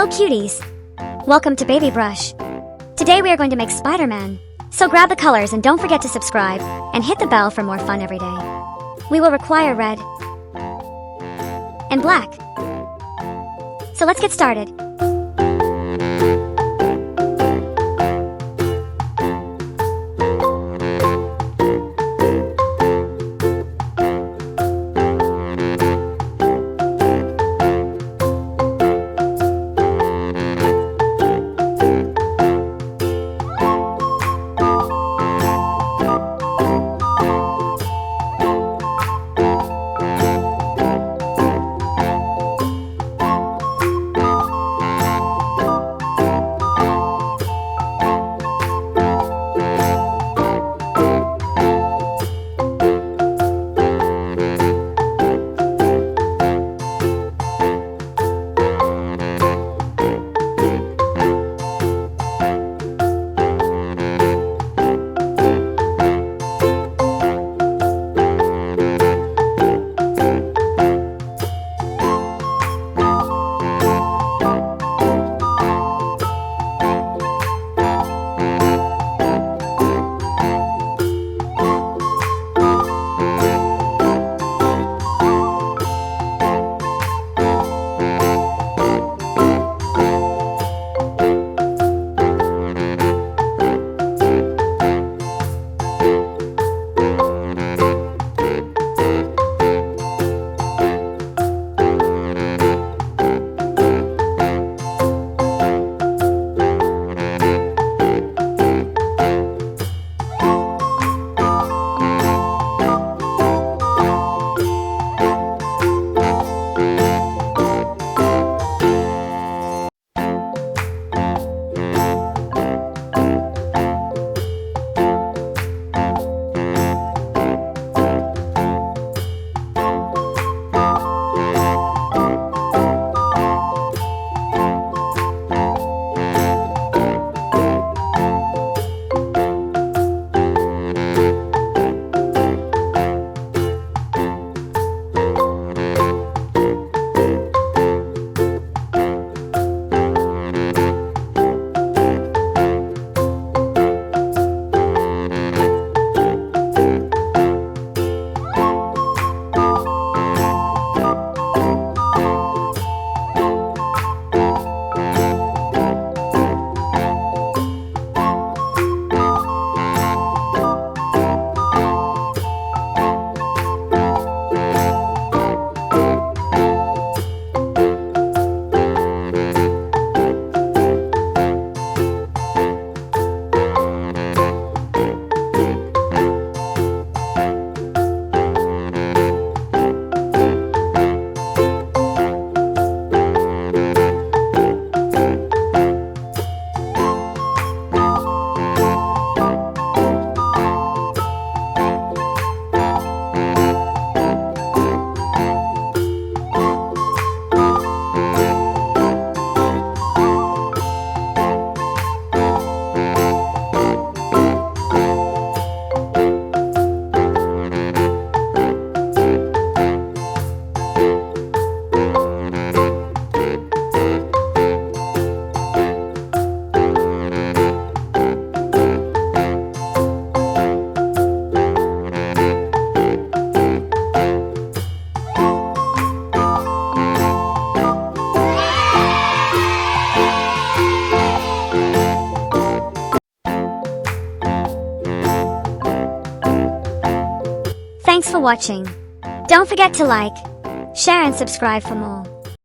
Hello cuties! Welcome to BabyBrush. Today we are going to make Spider-Man. So grab the colors and don't forget to subscribe and hit the bell for more fun every day. We will require red and black. So let's get started. Thanks for watching. Don't forget to like, share and subscribe for more.